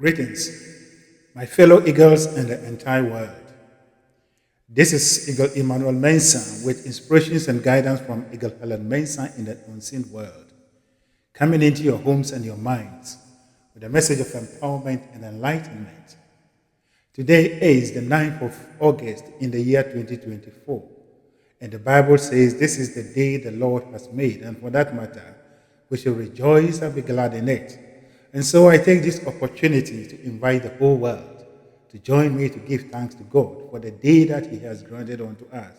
Greetings, my fellow eagles and the entire world. This is Eagle Emmanuel Mensah with inspirations and guidance from Eagle Helen Mensah in the unseen world, coming into your homes and your minds with a message of empowerment and enlightenment. Today is the 9th of August in the year 2024, and the Bible says this is the day the Lord has made, and for that matter, we shall rejoice and be glad in it. And so I take this opportunity to invite the whole world to join me to give thanks to God for the day that He has granted unto us.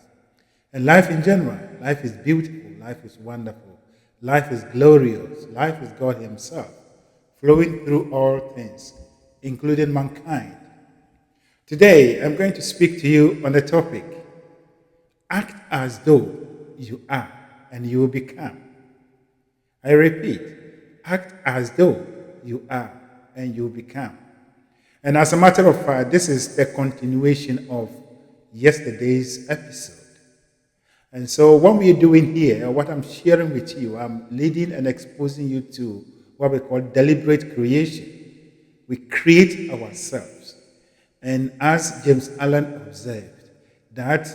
And life in general, life is beautiful, life is wonderful, life is glorious, life is God Himself, flowing through all things, including mankind. Today, I'm going to speak to you on the topic, act as though you are and you will become. I repeat, act as though you are and you become. And as a matter of fact, this is the continuation of yesterday's episode. And so what we're doing here, what I'm sharing with you, I'm leading and exposing you to what we call deliberate creation. We create ourselves. And as James Allen observed, that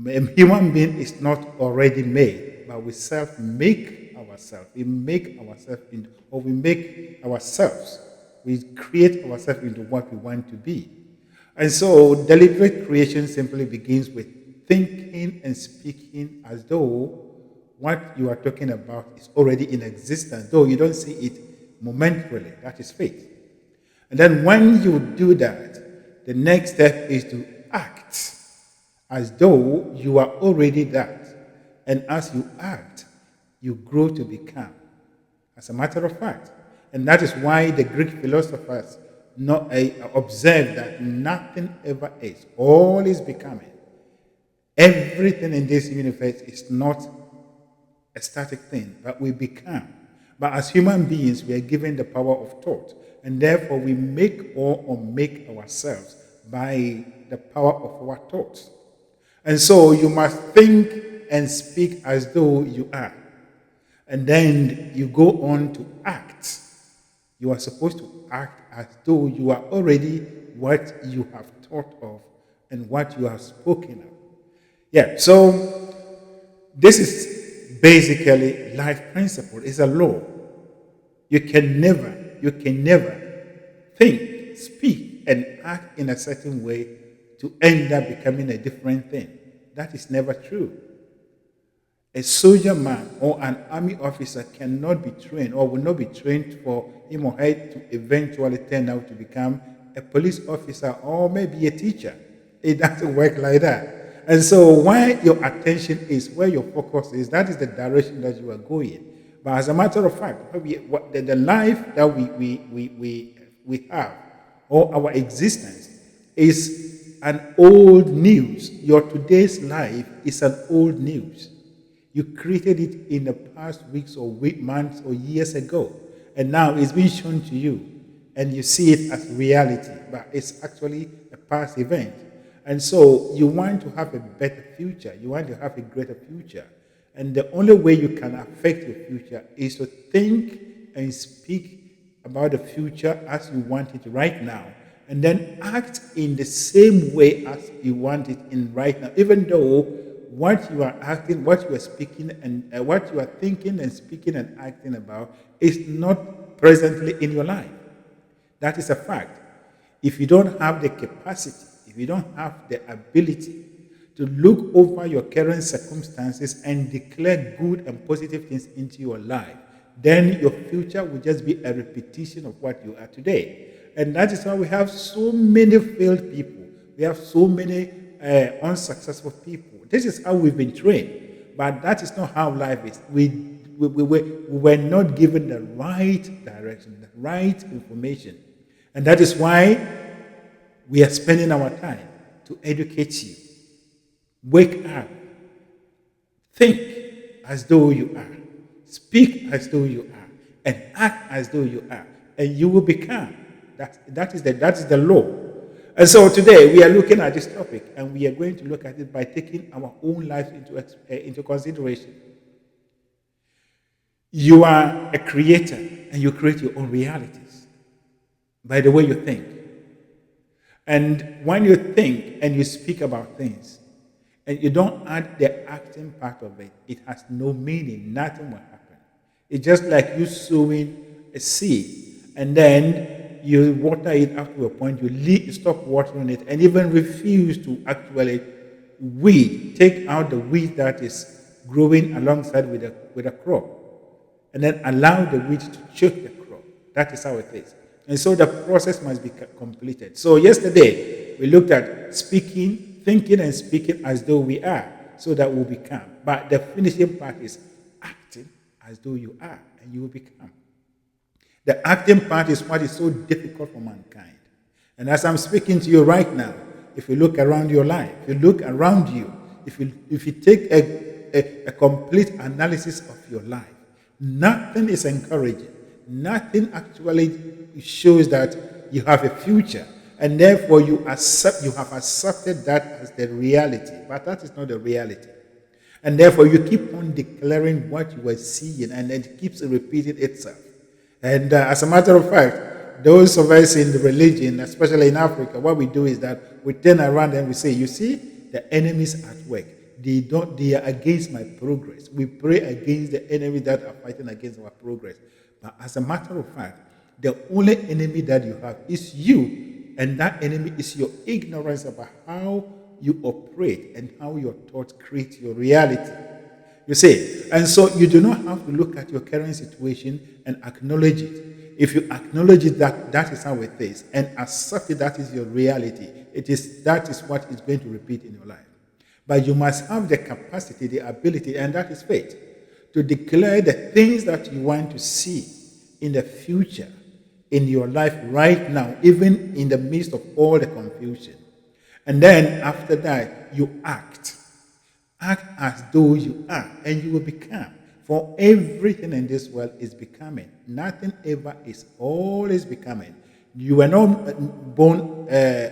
a human being is not already made, but we self-make ourselves. We make ourselves into, or we make ourselves. We create ourselves into what we want to be. And so deliberate creation simply begins with thinking and speaking as though what you are talking about is already in existence, though you don't see it momentarily. That is faith. And then when you do that, the next step is to act as though you are already that. And as you act, you grow to become. As a matter of fact. And that is why the Greek philosophers observed that nothing ever is. All is becoming. Everything in this universe is not a static thing, but we become. But as human beings, we are given the power of thought. And therefore, we make or unmake ourselves by the power of our thoughts. And so you must think and speak as though you are. And then you go on to act. You are supposed to act as though you are already what you have thought of and what you have spoken of. Yeah, so this is basically life principle. It's a law. You can never think, speak, and act in a certain way to end up becoming a different thing. That is never true. A soldier man or an army officer cannot be trained or will not be trained for him or her to eventually turn out to become a police officer or maybe a teacher. It doesn't work like that. And so where your attention is, where your focus is, that is the direction that you are going. But as a matter of fact, the life that we have or our existence is an old news. Your today's life is an old news. You created it in the past weeks or months or years ago. And now it's being shown to you. And you see it as reality. But it's actually a past event. And so you want to have a better future. You want to have a greater future. And the only way you can affect your future is to think and speak about the future as you want it right now. And then act in the same way as you want it in right now. Even though what you are acting, what you are speaking, and what you are thinking and speaking and acting about is not presently in your life. That is a fact. If you don't have the capacity, if you don't have the ability to look over your current circumstances and declare good and positive things into your life, then your future will just be a repetition of what you are today. And that is why we have so many failed people. We have so many unsuccessful people. This is how we've been trained. But that is not how life is. We were not given the right direction, the right information. And that is why we are spending our time to educate you. Wake up. Think as though you are. Speak as though you are. And act as though you are. And you will become. That is the law. And so today we are looking at this topic, and we are going to look at it by taking our own lives into consideration. You are a creator, and you create your own realities. by the way you think. And when you think and you speak about things, and you don't add the acting part of it, it has no meaning. Nothing will happen. It's just like you sowing a seed, and then you water it up to a point, you stop watering it, and even refuse to actually take out the weed that is growing alongside with a crop, and then allow the weed to choke the crop. That is how it is. And so the process must be completed. So yesterday we looked at speaking, thinking and speaking as though we are, so that we'll become. But the finishing part is acting as though you are, and you will become. The acting part is what is so difficult for mankind. And as I'm speaking to you right now, if you look around your life, if you look around you, if you take a complete analysis of your life, nothing is encouraging. Nothing actually shows that you have a future. And therefore you have accepted that as the reality. But that is not the reality. And therefore you keep on declaring what you are seeing, and it keeps repeating itself. And as a matter of fact, those of us in the religion, especially in Africa, what we do is that we turn around and we say, you see, the enemies at work. They are against my progress. We pray against the enemy that are fighting against our progress. But as a matter of fact, the only enemy that you have is you. And that enemy is your ignorance about how you operate and how your thoughts create your reality. You see, and so you do not have to look at your current situation and acknowledge it. If you acknowledge it, that is how it is, and accept it, that is your reality. That is what is going to repeat in your life. But you must have the capacity, the ability, and that is faith, to declare the things that you want to see in the future in your life right now, even in the midst of all the confusion. And then after that, you act. Act as though you are, and you will become. For everything in this world is becoming. Nothing ever is, always becoming. You were not born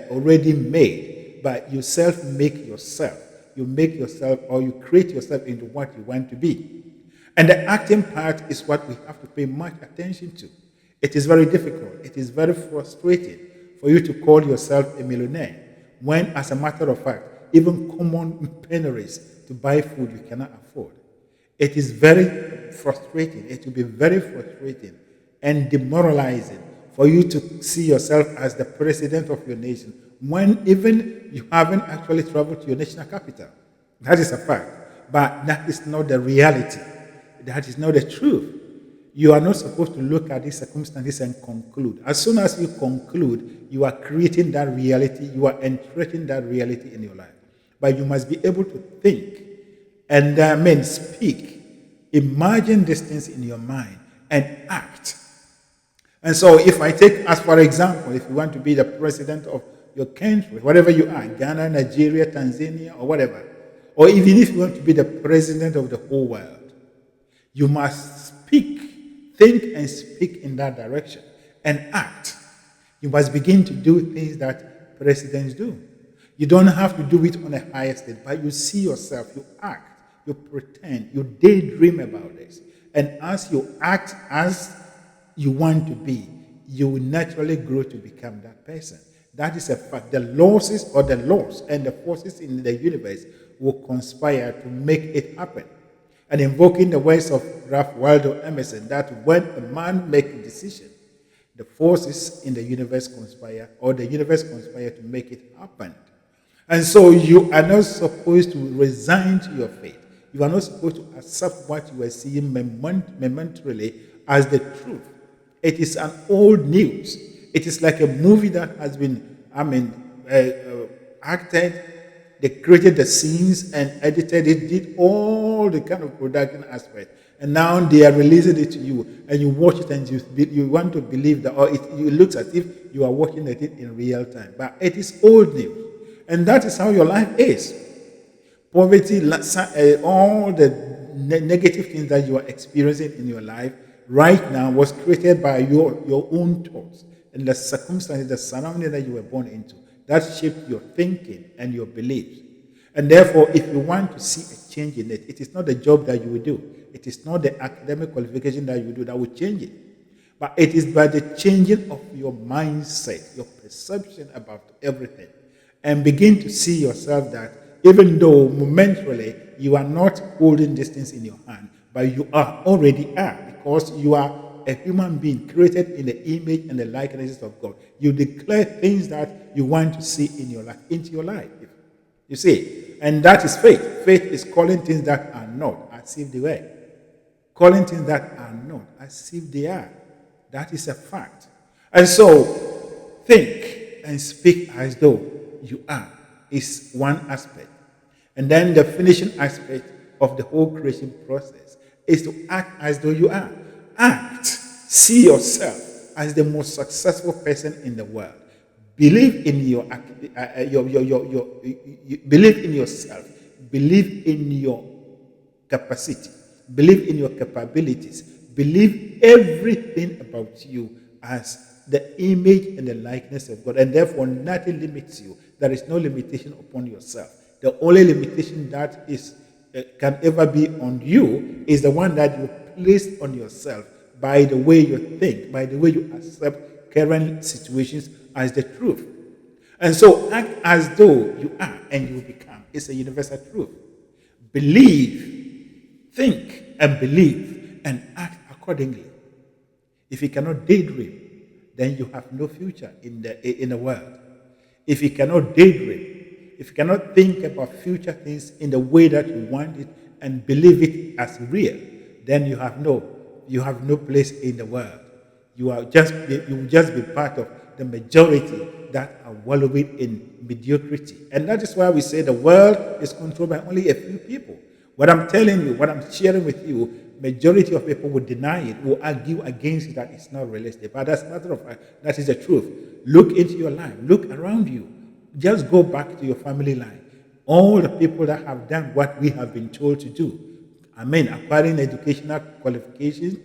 already made, but you self-make yourself. You make yourself, or you create yourself into what you want to be. And the acting part is what we have to pay much attention to. It is very difficult. It is very frustrating for you to call yourself a millionaire when, as a matter of fact, even common penuries to buy food you cannot afford. It is very frustrating. It will be very frustrating and demoralizing for you to see yourself as the president of your nation when even you haven't actually traveled to your national capital. That is a fact. But that is not the reality. That is not the truth. You are not supposed to look at these circumstances and conclude. As soon as you conclude, you are creating that reality. You are entrenching that reality in your life. But you must be able to think and speak. Imagine these things in your mind and act. And so if I take, as for example, if you want to be the president of your country, whatever you are, Ghana, Nigeria, Tanzania, or whatever, or even if you want to be the president of the whole world, you must think and speak in that direction and act. You must begin to do things that presidents do. You don't have to do it on a higher state, but you see yourself, you act, you pretend, you daydream about this. And as you act as you want to be, you will naturally grow to become that person. That is a fact. The laws and the forces in the universe will conspire to make it happen. And invoking the words of Ralph Waldo Emerson, that when a man makes a decision, the forces in the universe conspire, or the universe conspire to make it happen. And so you are not supposed to resign to your fate. You are not supposed to accept what you are seeing momentarily as the truth. It is an old news. It is like a movie that has been, acted. They created the scenes and edited it, did all the kind of production aspect. And now they are releasing it to you, and you watch it and you want to believe that, or it looks as if you are watching it in real time. But it is old news. And that is how your life is. Poverty, all the negative things that you are experiencing in your life right now was created by your own thoughts and the circumstances, the surroundings that you were born into. That shaped your thinking and your beliefs. And therefore, if you want to see a change in it, it is not the job that you will do. It is not the academic qualification that you will do that will change it. But it is by the changing of your mindset, your perception about everything, and begin to see yourself that even though momentarily you are not holding these things in your hand, but you are already are because you are a human being created in the image and the likeness of God. You declare things that you want to see in your life into your life. You see, and that is faith. Faith is calling things that are not as if they were. Calling things that are not as if they are. That is a fact. And so, think and speak as though you are is one aspect. And then the finishing aspect of the whole creation process is to act as though you are. Act. See yourself as the most successful person in the world. Believe in believe in yourself. Believe in your capacity. Believe in your capabilities. Believe everything about you as the image and the likeness of God. And therefore, nothing limits you. There is no limitation upon yourself. The only limitation that is can ever be on you is the one that you place on yourself by the way you think, by the way you accept current situations as the truth. And so act as though you are and you become. It's a universal truth. Believe, think, and believe, and act accordingly. If you cannot daydream, then you have no future in the world. If you cannot daydream, if you cannot think about future things in the way that you want it and believe it as real, then you have no place in the world. You will just be part of the majority that are wallowing in mediocrity. And that is why we say the world is controlled by only a few people. What I'm telling you, what I'm sharing with you, majority of people will deny it, will argue against it that it's not realistic. But as a matter of fact, that is the truth. Look into your life. Look around you. Just go back to your family life. All the people that have done what we have been told to do. Acquiring educational qualifications,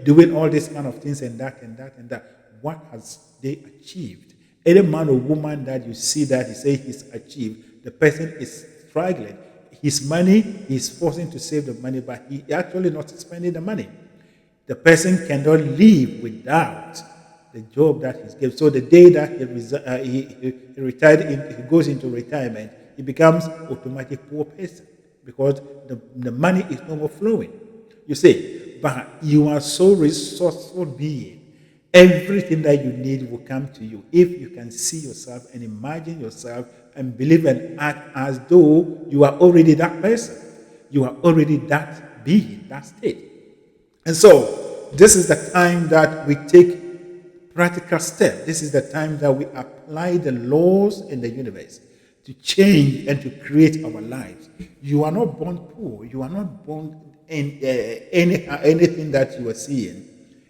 doing all these kind of things and that and that and that. What has they achieved? Any man or woman that you see that he says he's achieved, the person is struggling. His money, he's forcing to save the money, but he actually not spending the money. The person cannot live without the job that he's given. So the day that he retired, he goes into retirement, he becomes automatic poor person because the money is no more flowing. You see, but you are so resourceful being. Everything that you need will come to you if you can see yourself and imagine yourself and believe and act as though you are already that person. You are already that being, that state. And so, this is the time that we take practical steps. This is the time that we apply the laws in the universe to change and to create our lives. You are not born poor. You are not born in anything that you are seeing.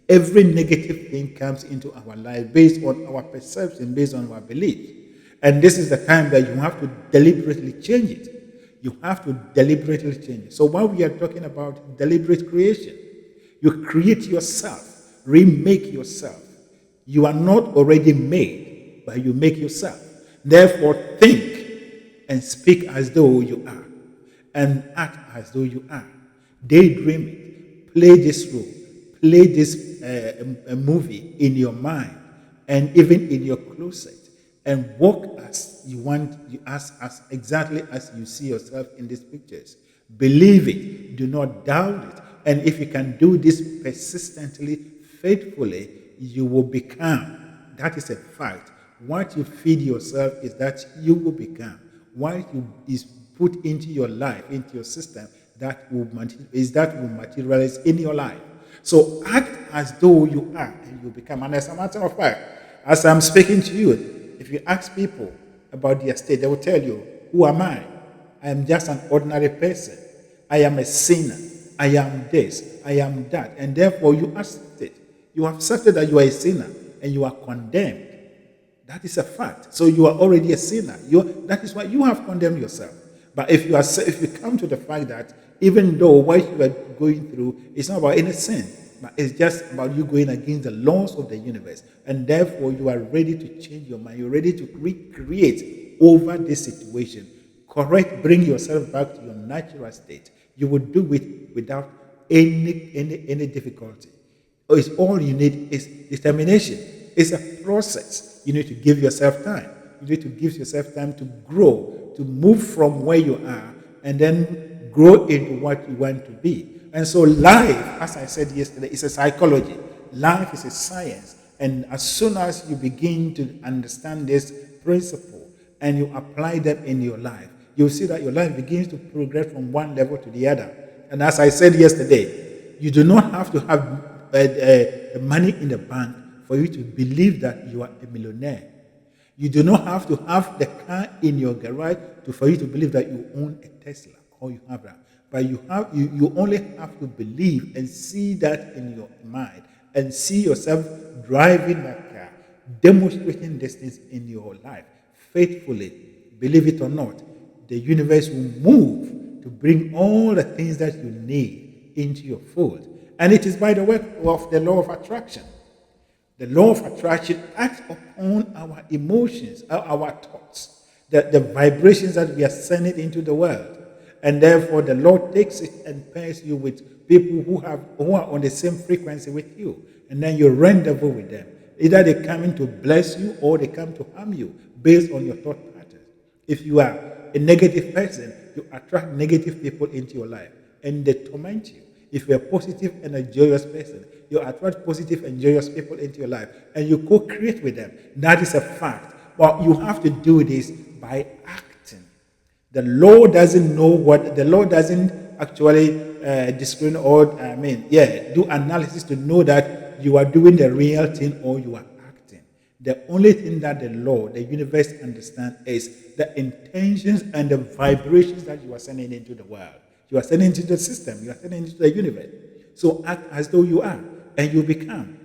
Every negative thing comes into our life based on our perception, based on our beliefs. And this is the time that you have to deliberately change it. You have to deliberately change it. So while we are talking about deliberate creation, you create yourself, remake yourself. You are not already made, but you make yourself. Therefore, think and speak as though you are, and act as though you are. Daydream it. Play this role. Play this movie in your mind and even in your closet, and walk as you want, as exactly as you see yourself in these pictures. Believe it. Do not doubt it. And if you can do this persistently, faithfully, you will become. That is a fact. What you feed yourself is that you will become. What you is put into your life, into your system, that will materialize in your life. So act as though you are and you become. And as a matter of fact, as I'm speaking to you, if you ask people about their state, they will tell you, who am I? I am just an ordinary person. I am a sinner. I am this. I am that. And therefore you accept it. You have accepted that you are a sinner and you are condemned. That is a fact. So you are already a sinner. That is why you have condemned yourself. But if you come to the fact that even though what you are going through is not about any sin, but it's just about you going against the laws of the universe, and therefore you are ready to change your mind, you're ready to recreate over this situation, bring yourself back to your natural state. You will do it without any difficulty. It's all you need is determination. It's a process. You need to give yourself time. You need to give yourself time to grow, to move from where you are, and then grow into what you want to be. And so life, as I said yesterday, is a psychology. Life is a science. And as soon as you begin to understand this principle and you apply them in your life, you'll see that your life begins to progress from one level to the other. And as I said yesterday, you do not have to have money in the bank for you to believe that you are a millionaire. You do not have to have the car in your garage for you to believe that you own a Tesla or you have that. But you only have to believe and see that in your mind and see yourself driving that car, demonstrating these things in your life faithfully. Believe it or not, the universe will move to bring all the things that you need into your fold. And it is by the work of the law of attraction. The law of attraction acts upon our emotions, our thoughts, the vibrations that we are sending into the world. And therefore, the Lord takes it and pairs you with people who are on the same frequency with you. And then you rendezvous with them. Either they come in to bless you or they come to harm you based on your thought patterns. If you are a negative person, you attract negative people into your life and they torment you. If you're a positive and a joyous person, you attract positive and joyous people into your life and you co-create with them. That is a fact. But you have to do this by acting. The law doesn't know what, the law doesn't actually discriminate or, do analysis to know that you are doing the real thing or you are acting. The only thing that the law, the universe understands is the intentions and the vibrations that you are sending into the world. You are sending into the system. You are sending into the universe. So act as though you are, and you become.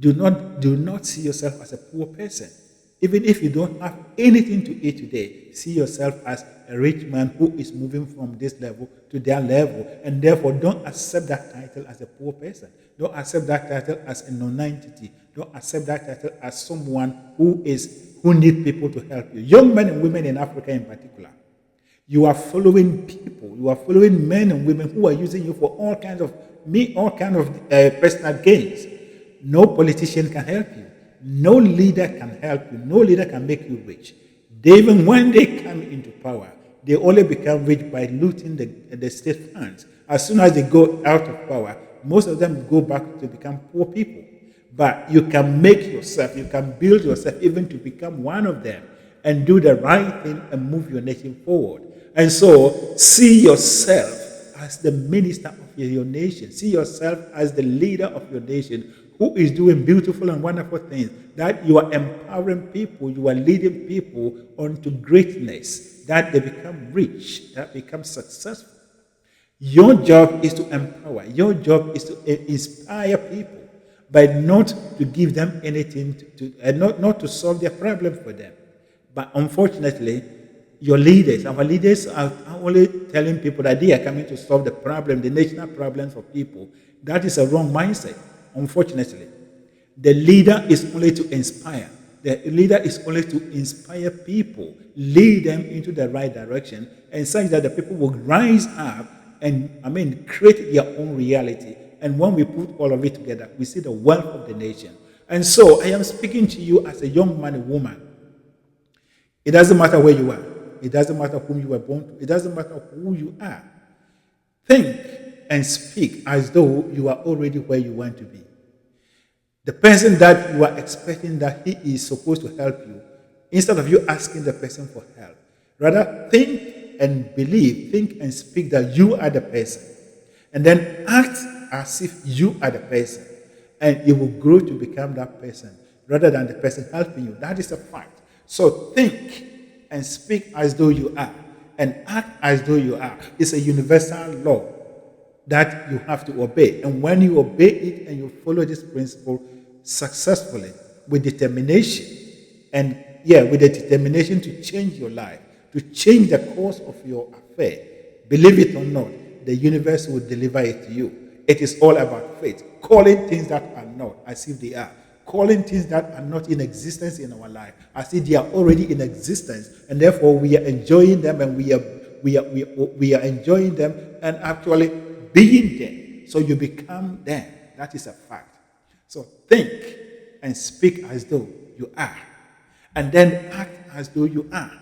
Do not see yourself as a poor person. Even if you don't have anything to eat today, see yourself as a rich man who is moving from this level to that level, and therefore don't accept that title as a poor person. Don't accept that title as a non-entity. Don't accept that title as someone who needs people to help you. Young men and women in Africa in particular. You are following people. You are following men and women who are using you for all kinds of personal gains. No politician can help you. No leader can help you. No leader can make you rich. Even when they come into power, they only become rich by looting the state funds. As soon as they go out of power, most of them go back to become poor people. But you can make yourself, you can build yourself even to become one of them and do the right thing and move your nation forward. And so, see yourself as the minister of your nation. See yourself as the leader of your nation who is doing beautiful and wonderful things. That you are empowering people, you are leading people onto greatness, that they become rich, that become successful. Your job is to empower. Your job is to inspire people, but not to give them anything, not to solve their problem for them. But unfortunately, our leaders are only telling people that they are coming to solve the national problems of people. That is a wrong mindset, unfortunately. The leader is only to inspire. The leader is only to inspire people, lead them into the right direction, and such that the people will rise up and create their own reality. And when we put all of it together, we see the wealth of the nation. And so I am speaking to you as a young man and woman. It doesn't matter where you are. It doesn't matter whom you were born to. It doesn't matter who you are. Think and speak as though you are already where you want to be. The person that you are expecting that he is supposed to help you, instead of you asking the person for help, rather think and believe, think and speak that you are the person. And then act as if you are the person. And you will grow to become that person rather than the person helping you. That is a fact. So think and speak as though you are and act as though you are. It's a universal law that you have to obey. And when you obey it and you follow this principle successfully with determination, with the determination to change your life, to change the course of your affair, believe it or not, the universe will deliver it to you. It is all about faith. Calling things that are not as if they are. Calling things that are not in existence in our life as if they are already in existence, and therefore we are enjoying them, and we are enjoying them and actually being them. So you become them. That is a fact. So think and speak as though you are, and then act as though you are.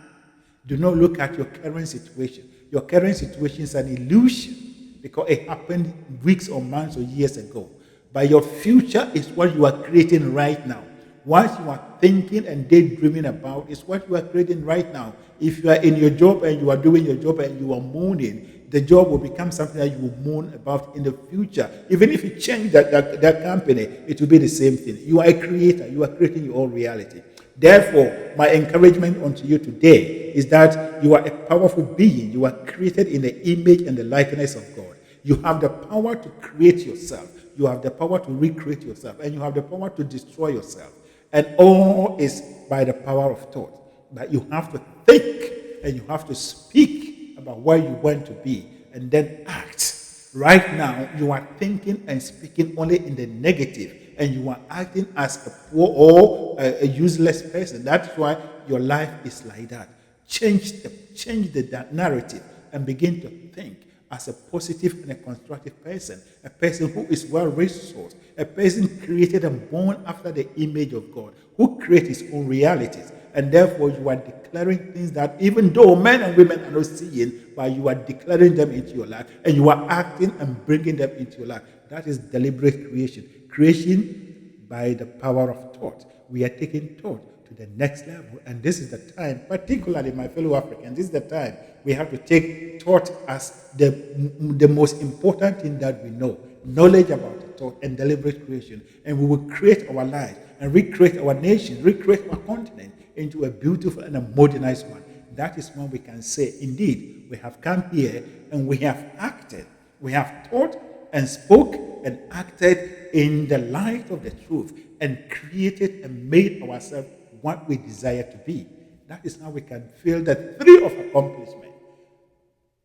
Do not look at your current situation. Your current situation is an illusion because it happened weeks or months or years ago. But your future is what you are creating right now. What you are thinking and daydreaming about is what you are creating right now. If you are in your job and you are doing your job and you are moaning, the job will become something that you will moan about in the future. Even if you change that company, it will be the same thing. You are a creator. You are creating your own reality. Therefore, my encouragement unto you today is that you are a powerful being. You are created in the image and the likeness of God. You have the power to create yourself. You have the power to recreate yourself. And you have the power to destroy yourself. And all is by the power of thought. But you have to think and you have to speak about where you want to be and then act. Right now, you are thinking and speaking only in the negative, and you are acting as a poor or a useless person. That's why your life is like that. Change the narrative and begin to think as a positive and a constructive person, a person who is well resourced, a person created and born after the image of God, who creates his own realities. And therefore, you are declaring things that even though men and women are not seeing, but you are declaring them into your life, and you are acting and bringing them into your life. That is deliberate creation. Creation by the power of thought. We are taking thought to the next level, and this is the time, particularly my fellow Africans, this is the time we have to take thought as the most important thing that we know. Knowledge about the thought and deliberate creation, and we will create our lives and recreate our nation, recreate our continent into a beautiful and a modernized one. That is when we can say, indeed, we have come here and we have acted. We have thought and spoke and acted in the light of the truth and created and made ourselves what we desire to be. That is how we can feel the thrill of accomplishment.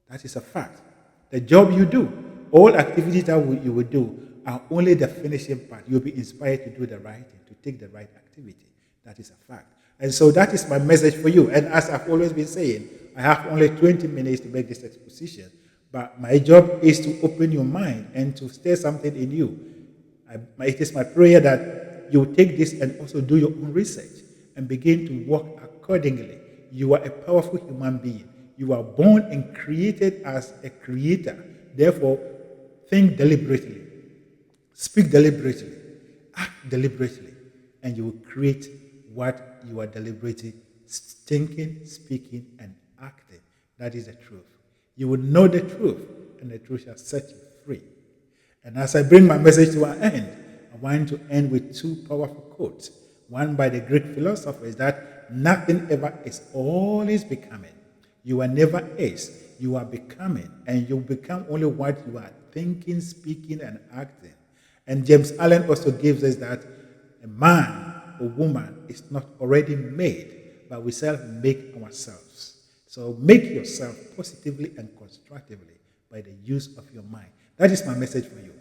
That is a fact. The job you do, all activities that you will do are only the finishing part. You'll be inspired to do the right thing, to take the right activity. That is a fact. And so that is my message for you. And as I've always been saying, I have only 20 minutes to make this exposition. But my job is to open your mind and to stir something in you. It is my prayer that you take this and also do your own research and begin to walk accordingly. You are a powerful human being. You are born and created as a creator. Therefore, think deliberately, speak deliberately, act deliberately, and you will create what you are deliberately thinking, speaking, and acting. That is the truth. You will know the truth, and the truth shall set you free. And as I bring my message to an end, I want to end with two powerful quotes. One by the Greek philosophers that nothing ever is, all is becoming. You are never is, you are becoming, and you become only what you are thinking, speaking, and acting. And James Allen also gives us that a man or woman is not already made, but we self-make ourselves. So make yourself positively and constructively by the use of your mind. That is my message for you.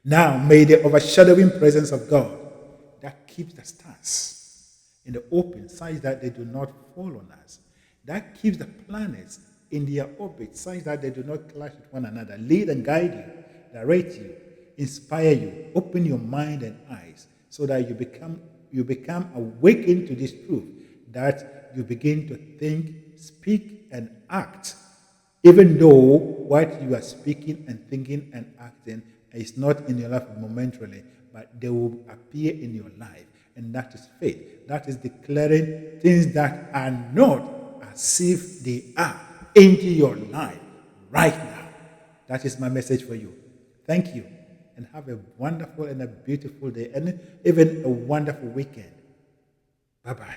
Now, may the overshadowing presence of God that keeps the stars in the open such that they do not fall on us, that keeps the planets in their orbit such that they do not clash with one another, lead and guide you, direct you, inspire you, open your mind and eyes so that you become awakened to this truth, that you begin to think, speak, and act, even though what you are speaking and thinking and acting is not in your life momentarily, but they will appear in your life. And that is faith. That is declaring things that are not as if they are into your life right now. That is my message for you. Thank you. And have a wonderful and a beautiful day, and even a wonderful weekend. Bye-bye.